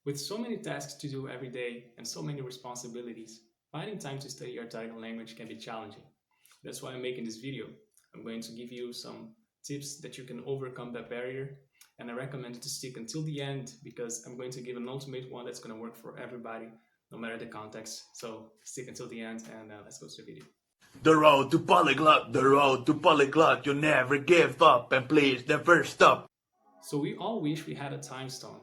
With so many tasks to do every day and so many responsibilities, finding time to study your target language can be challenging. That's why I'm making this video. I'm going to give you some tips that you can overcome that barrier, and I recommend you to stick until the end because I'm going to give an ultimate one that's going to work for everybody, no matter the context. So stick until the end, and let's go to the video. The road to polyglot, you never give up, and please never stop. So we all wish we had a time stone.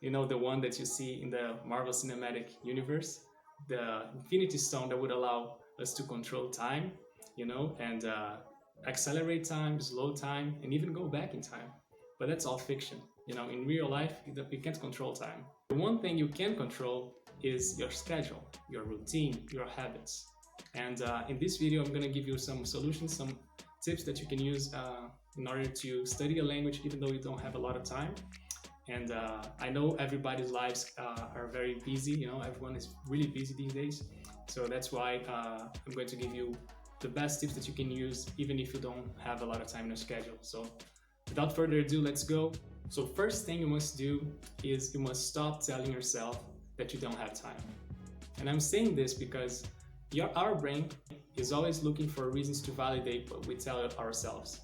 You know, the one that you see in the Marvel Cinematic Universe, the Infinity Stone that would allow us to control time, and accelerate time, slow time, and even go back in time. But that's all fiction. In real life, you can't control time. The one thing you can control is your schedule, your routine, your habits. And in this video, I'm going to give you some solutions, some tips that you can use in order to study a language even though you don't have a lot of time. And I know everybody's lives are very busy, everyone is really busy these days. So that's why I'm going to give you the best tips that you can use even if you don't have a lot of time in your schedule. So without further ado, let's go. So first thing you must do is you must stop telling yourself that you don't have time. And I'm saying this because our brain is always looking for reasons to validate what we tell ourselves.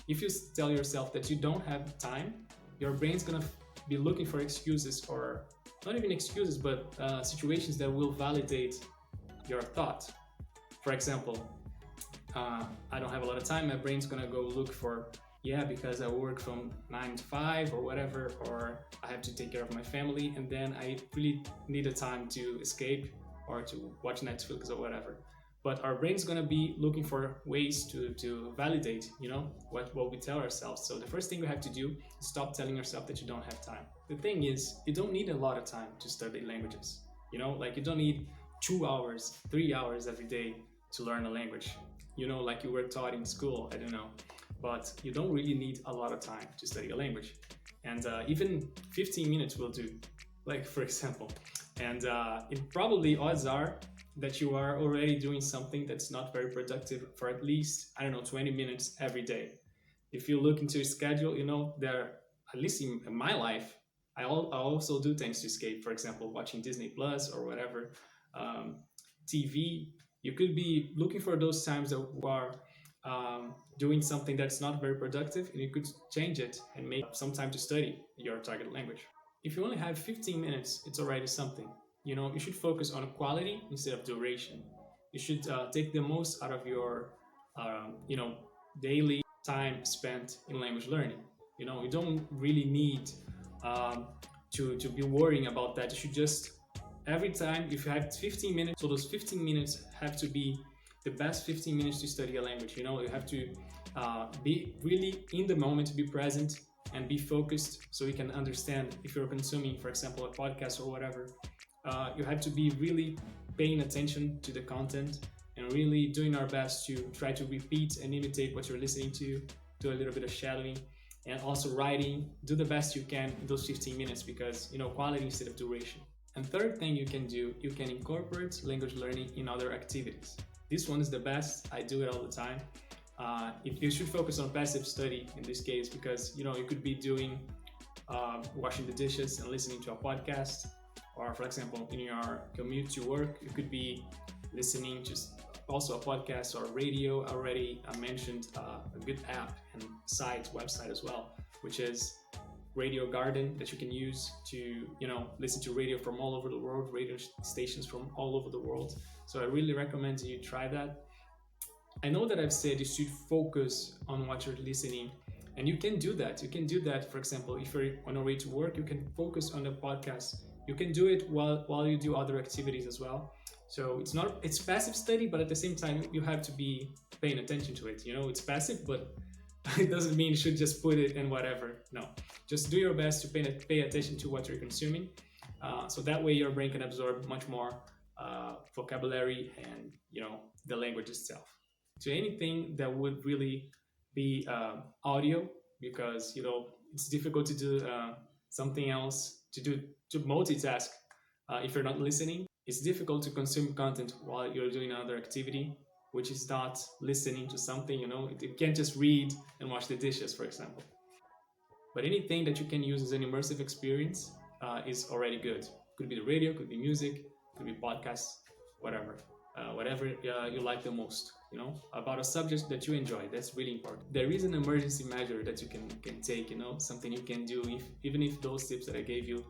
If you tell yourself that you don't have time, your brain's gonna be looking for excuses, or not even excuses, but situations that will validate your thought. For example, I don't have a lot of time. My brain's gonna go look for, because I work from 9 to 5 or whatever, or I have to take care of my family, and then I really need a time to escape or to watch Netflix or whatever. But our brain's gonna be looking for ways to validate, what we tell ourselves. So the first thing we have to do is stop telling yourself that you don't have time. The thing is, you don't need a lot of time to study languages. You don't need 2 hours, 3 hours every day to learn a language. Like you were taught in school, I don't know. But you don't really need a lot of time to study a language. And even 15 minutes will do, like for example. And it probably odds are that you are already doing something that's not very productive for at least, 20 minutes every day. If you look into your schedule, there, at least in my life, I also do things to escape. For example, watching Disney Plus or whatever, TV. You could be looking for those times that you are doing something that's not very productive, and you could change it and make some time to study your target language. If you only have 15 minutes, it's already something. You should focus on quality instead of duration. You should take the most out of your, daily time spent in language learning. You don't really need to be worrying about that. You should just, every time, if you have 15 minutes, so those 15 minutes have to be the best 15 minutes to study a language. You have to be really in the moment, to be present and be focused, so you can understand. If you're consuming, for example, a podcast or whatever, you have to be really paying attention to the content and really doing our best to try to repeat and imitate what you're listening to, do a little bit of shadowing, and also writing. Do the best you can in those 15 minutes because, quality instead of duration. And third thing you can do, you can incorporate language learning in other activities. This one is the best. I do it all the time. You should focus on passive study in this case because, you could be doing washing the dishes and listening to a podcast. Or for example, in your commute to work, you could be listening to also a podcast or radio. I mentioned a good app and website as well, which is Radio Garden, that you can use to, listen to radio from all over the world, radio stations from all over the world. So I really recommend you try that. I know that I've said you should focus on what you're listening, and you can do that. You can do that, for example, if you're on your way to work, you can focus on the podcast. You can do it while you do other activities as well. So it's passive study, but at the same time, you have to be paying attention to it. It's passive, but it doesn't mean you should just put it in whatever. No, just do your best to pay attention to what you're consuming. So that way your brain can absorb much more vocabulary and, the language itself. To anything that would really be audio, because, it's difficult to do something else, to multitask if you're not listening. It's difficult to consume content while you're doing another activity, which is not listening to something. You can't just read and wash the dishes, for example. But anything that you can use as an immersive experience, is already good. Could be the radio, could be music, could be podcasts, whatever. Whatever you like the most, you know, about a subject that you enjoy. That's really important. There is an emergency measure that you can take, you know, something you can do even if those tips that I gave you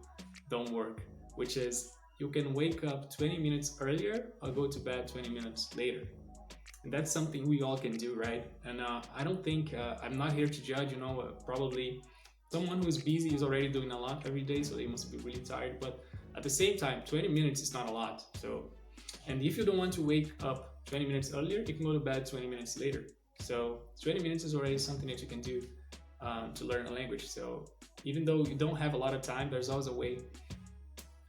don't work, which is you can wake up 20 minutes earlier or go to bed 20 minutes later. And that's something we all can do, right? And I don't think, I'm not here to judge, you know, probably someone who's busy is already doing a lot every day, so they must be really tired. But at the same time, 20 minutes is not a lot. So, and if you don't want to wake up 20 minutes earlier, you can go to bed 20 minutes later. So 20 minutes is already something that you can do to learn a language. So even though you don't have a lot of time, there's always a way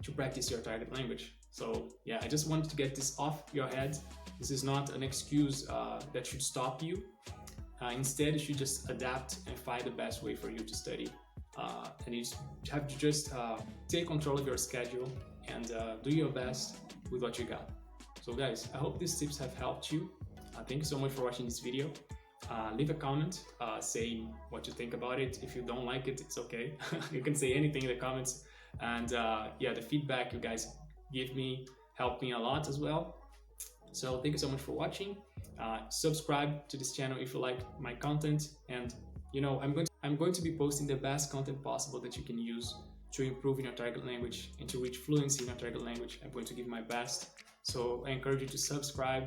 to practice your target language. So yeah, I just wanted to get this off your head. This is not an excuse that should stop you. Instead, you should just adapt and find the best way for you to study. And you have to just take control of your schedule and do your best with what you got. So guys, I hope these tips have helped you. Thank you so much for watching this video. Leave a comment saying what you think about it. If you don't like it, it's okay. You can say anything in the comments. And yeah, the feedback you guys give me helped me a lot as well. So thank you so much for watching. Subscribe to this channel if you like my content. And you know, I'm going to be posting the best content possible that you can use to improve in your target language and to reach fluency in your target language. I'm going to give my best. So I encourage you to subscribe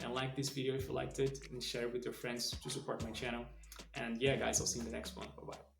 and like this video if you liked it, and share it with your friends to support my channel. And yeah, guys, I'll see you in the next one. Bye-bye.